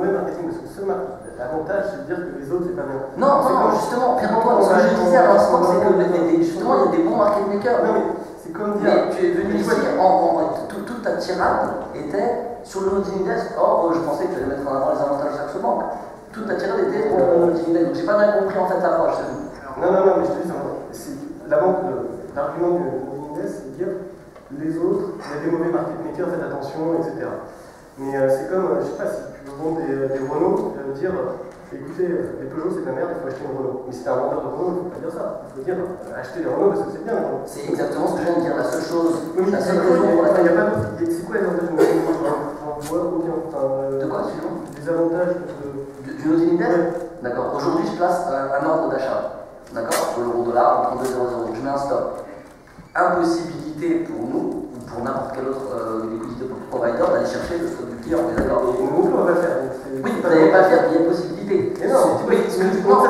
mauvais marketing, parce que ce l'avantage, c'est de dire que les autres, c'est pas bien. Non, non, justement, Pierre-Antoine, ce que je disais à l'instant, c'est que justement, il y a des bons market makers. Non, mais c'est comme dire. Mais tu es venu ici, toute ta tirade était sur le Holding Desk. Or, je pensais que tu allais mettre en avant les avantages de Saxo Bank. Toute ta tirade était pour le Holding Desk. Donc, j'ai pas bien compris en fait l'approche. Non, mais je te dis, l'argument du Holding Desk, c'est de dire les autres, il y a des mauvais market makers, faites attention, etc. Mais c'est comme, je sais pas, si tu veux vendre des Renault, dire écoutez, les Peugeot c'est de la merde, il faut acheter une Renault. Mais si t'es un vendeur de Renault, il ne faut pas dire ça. Il faut dire acheter les Renault parce que c'est bien. C'est exactement ce que je viens de dire, la seule chose. Oui, la seule raison pour laquelle il n'y a pas d'autre. C'est quoi les avantages de De quoi, excusez-moi? Les avantages du Holding Desk. D'accord. Aujourd'hui, je place un ordre d'achat. D'accord. Pour l'euro-dollar, en 32,00. Je mets un stop. Impossibilité pour nous, ou pour n'importe quel autre liquidité provider, d'aller chercher le stock du client. On est d'accord. Nous, on va faire. Oui, vous n'allez pas le faire, mais il y a une possibilité. Mais non, ça,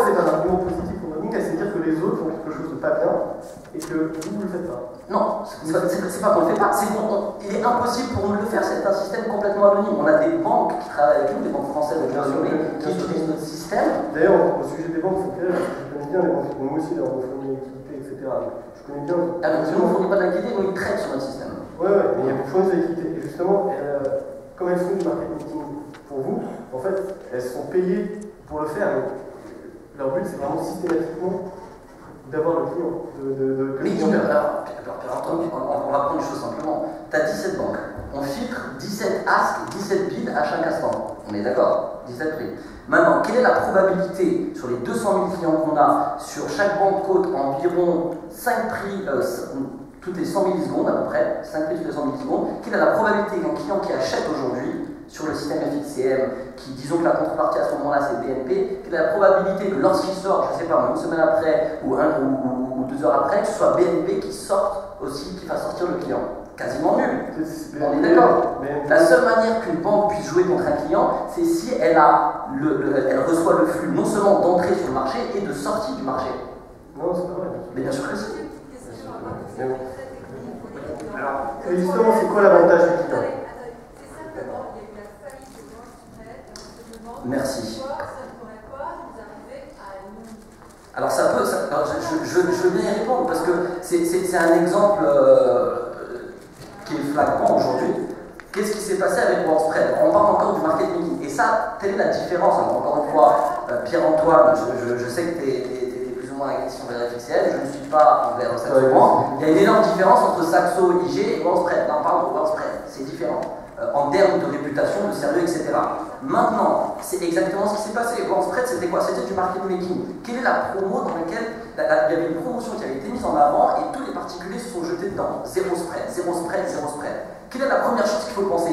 c'est pas un argument positif pour nous, c'est dire que les autres font quelque chose de pas bien et que vous ne le faites pas. Non, c'est pas qu'on ne le fait pas, il est impossible pour nous de le faire, c'est un système complètement anonyme. On a des banques qui travaillent avec nous, des banques françaises qui utilisent notre système. D'ailleurs, au sujet des banques, c'est clair, je connais bien les banques, nous aussi, leur fournir une liquidité, etc. Je connais bien. Alors, si nous, on ne fournit pas de liquidité, nous, ils traitent sur notre système. Ouais, mais il y a des fournir de liquidité. Et justement, comme elles font du marketing pour vous, en fait, elles sont payées pour le faire. Mais leur but, c'est vraiment systématiquement d'avoir le client. Alors, on va prendre les choses simplement. Tu as 17 banques. On filtre 17 asks, 17 bids à chaque instant. On est d'accord? 17 prix. Maintenant, quelle est la probabilité sur les 200 000 clients qu'on a sur chaque banque cote environ 5 prix toutes les 100 millisecondes à peu près, 5 prix toutes les 100 millisecondes, quelle est la probabilité qu'un client qui achète aujourd'hui sur le système FXCM, qui disons que la contrepartie à ce moment-là c'est BNP, quelle est la probabilité que lorsqu'il sort, je ne sais pas, une semaine après ou 2 heures après, que ce soit BNP qui sorte aussi, qui fasse sortir le client? Quasiment nul. On est d'accord. La seule manière qu'une banque puisse jouer contre un client, c'est si elle reçoit le flux non seulement d'entrée sur le marché et de sortie du marché. Non, c'est pas vrai. Mais bien sûr que si. Alors, justement, c'est quoi l'avantage du client? Merci. Alors ça peut, je veux bien y répondre parce que c'est un exemple qui est flagrant aujourd'hui. Qu'est-ce qui s'est passé avec WordSpread? On parle encore du marketing. Et ça, telle est la différence. Alors, encore une fois, Pierre-Antoine, je sais que tu es plus ou moins agressif envers FXCM, je ne suis pas envers Saxo Bank. Il y a une énorme différence entre Saxo, IG et WordSpread. Là, on parle de WordSpread, c'est différent. En termes de réputation, de sérieux, etc. Maintenant, c'est exactement ce qui s'est passé. WordSpread, c'était quoi? C'était du market making. Quelle est la promo dans laquelle il y avait une promotion qui avait été mise en avant et tous les particuliers se sont jetés dedans? Zéro spread, zéro spread, zéro spread. Quelle est la première chose qu'il faut penser?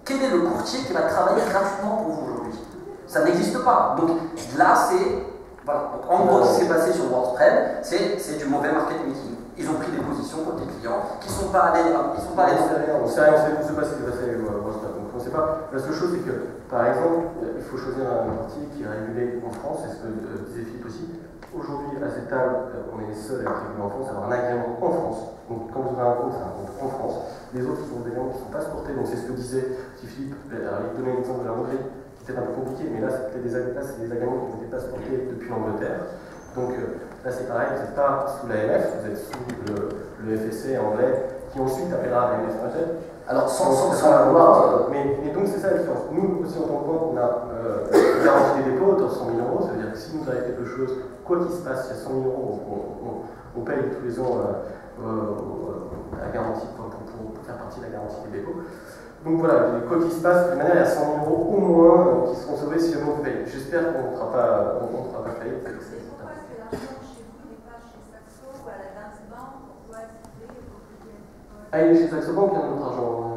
Quel est le courtier qui va travailler gratuitement pour vous aujourd'hui? Ça n'existe pas. Donc là, c'est... Voilà. Donc, en gros, ce qui s'est passé sur WordSpread, c'est du mauvais market making. Ils ont pris des positions contre des clients qui ne sont pas allés... On sait rien, on ne sait pas ce qui s'est passé avec WordSpread. Donc on ne sait pas. La seule chose, c'est que, par exemple, il faut choisir un parti qui est régulé en France, c'est ce que disait Philippe aussi. Aujourd'hui, à cette table, on est les seuls à être régulés en France, à avoir un agrément en France. Donc quand vous avez un compte, c'est un compte en France. Les autres sont des agréments qui ne sont pas sportés, donc c'est ce que disait Philippe. Alors, il donnait l'exemple de la Hongrie, qui était un peu compliqué, mais là, c'est des agréments qui n'étaient pas sportés depuis l'Angleterre. Donc là, c'est pareil, vous n'êtes pas sous l'AMF, vous êtes sous le FSC anglais, qui ensuite appellera l'AMF français. Alors, sans vouloir. Mais donc, c'est ça la différence. Nous aussi, en tant que banque, on a une garantie des dépôts de 100 000 €. Ça veut dire que si nous arrive quelque chose, quoi qu'il se passe, il y a 100 000 €, on paye tous les ans la garantie pour faire partie de la garantie des dépôts. Donc voilà, quoi qu'il se passe, de toute manière, il y a 100 000 € au moins qui seront sauvés si jamais on paye. J'espère qu'on ne fera pas faillite. Ah, il est chez Saxo Bank, il y a notre argent.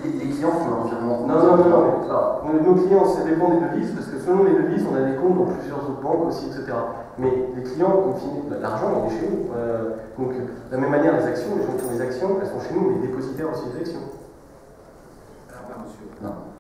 Les clients font l'environnement. Non, mais alors, nos clients, ça dépend des devises, parce que selon les devises, on a des comptes dans plusieurs autres banques aussi, etc. Mais les clients, l'argent, il est chez nous. Donc, de la même manière, les actions, les gens qui ont des actions, elles sont chez nous, mais dépositaires aussi des actions. Alors, monsieur. Non.